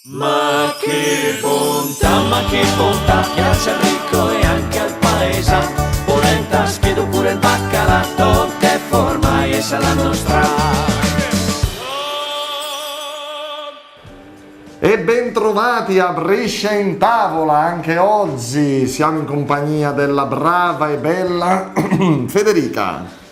Ma che bontà, piace al ricco e anche al paesa. Polenta, schiedo pure il baccalà, che forma e sa la nostra. E bentrovati a Brescia in tavola, anche oggi siamo in compagnia della brava e bella Federica.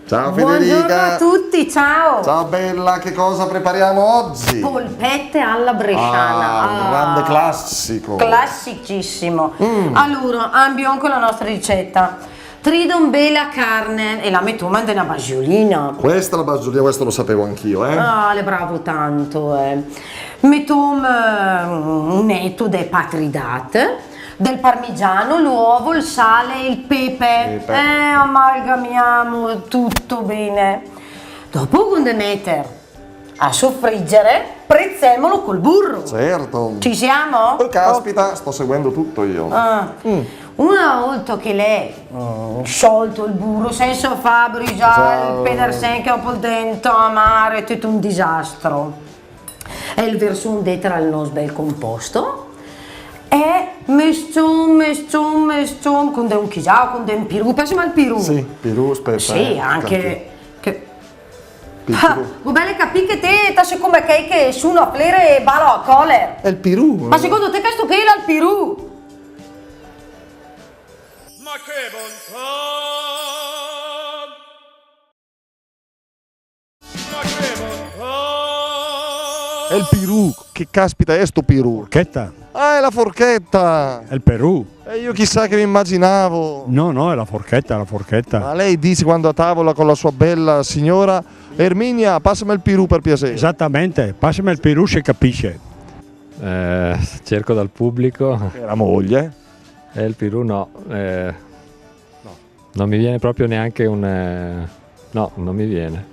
Ciao Federica. Buongiorno a tutti, ciao. Ciao bella, che cosa prepariamo oggi? Polpette alla bresciana. Grande classico. Classicissimo. Allora, abbiamo con la nostra ricetta. Tridon bella carne e la mettiamo in una basiolina. Questa è la basiolina, questo lo sapevo anch'io, le bravo tanto, Mettiamo un etto del patridat, del parmigiano, l'uovo, il sale e il pepe. Amalgamiamo tutto bene. Dopo quando mettere a soffriggere, prezzemolo col burro. Certo. Ci siamo? Oh, caspita, sto seguendo tutto io. Una volta che lei sciolto il burro senza far brigiare il pedersen che dopo il dentro amaro è tutto un disastro, e il verso dentro al nostro bel composto e mescium con un chigiao, con un pirù, passiamo al pirù. Sì, pirù, aspetta. Sì, anche che vuoi bene capire che te sei come che sono a plere e ballo a coller. È il pirù. Ma secondo te che sto che era il pirù? Ma che bontà! Ma che bontà! È il pirù. Che caspita è sto pirù? Forchetta, Ah, è la forchetta. è il Perù. E io chissà che mi immaginavo. No, è la forchetta, la forchetta. Ma lei dice quando a tavola con la sua bella signora Erminia, passami il pirù per piacere. Esattamente, passami il Perù se capisce. Cerco dal pubblico. Era moglie. E il Pirù no. Non mi viene proprio neanche un... no, non mi viene.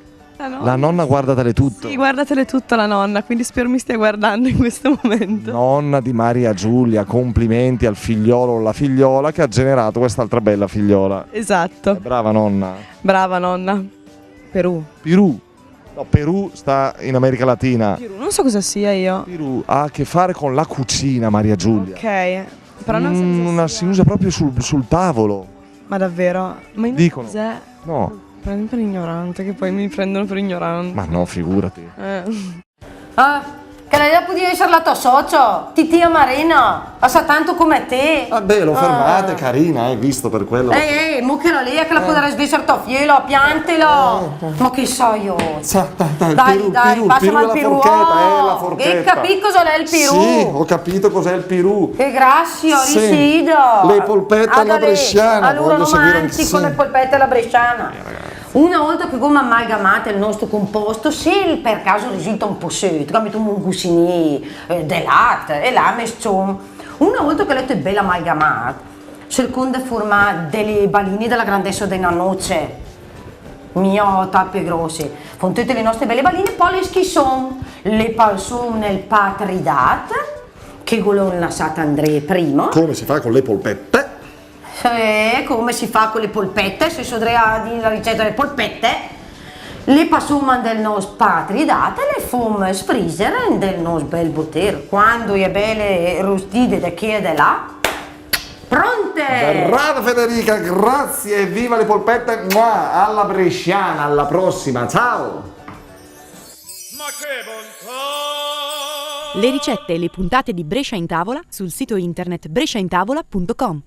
La nonna guardatele tutto. Sì, guardatele tutta la nonna, quindi spero mi stia guardando in questo momento. Nonna di Maria Giulia, complimenti al figliolo o alla figliola che ha generato quest'altra bella figliola. Esatto, Brava nonna. brava nonna. Perù. Pirù. No, Perù sta in America Latina. Perù, non so cosa sia io. Pirù ha a che fare con la cucina, Maria Giulia. Ok, però non so cosa Si sia. usa proprio sul tavolo. Ma davvero? Ma io Dicono. cos'è? No, Prendi per ignorante, che poi mi prendono per ignorante. ma no, figurati. Che lei podia essere la tua socio, Titia Marina, sa tanto come te. Vabbè, l'ho fermata, è carina, visto per quello. Mo che la lì che la potrei svessere tuo figlio, piantelo. Ma che so io. Dai, passami al pirù. La forchetta. E capì cosa è il pirù? Sì, ho capito cos'è il pirù. Che grazie, Sì, risido. le polpette alla bresciana, Allora voglio seguire anche romantico, le polpette alla bresciana. Una volta che come amalgamate il nostro composto, se per caso risulta un po' secco, che mettiamo un gusini del latte e la mesciamo. Una volta che l'avete ben amalgamato, cercate di formare delle balline della grandezza di una noce, mio tappe grosse, con tutte le nostre belle balline, poi le schissone, le palsone nel patridat, che quello lasciate Andrea prima. Come si fa con le polpette? Come si fa con le polpette, se sodrea di la ricetta delle polpette, le passiamo del nostro patridat e le fum sfriggere del nostro bel botter. Quando è belle rostite da che e da là, pronte! Brava Federica, grazie e viva le polpette, alla bresciana, alla prossima, ciao! Ma che bontà! Le ricette e le puntate di Brescia in tavola sul sito internet bresciaintavola.com.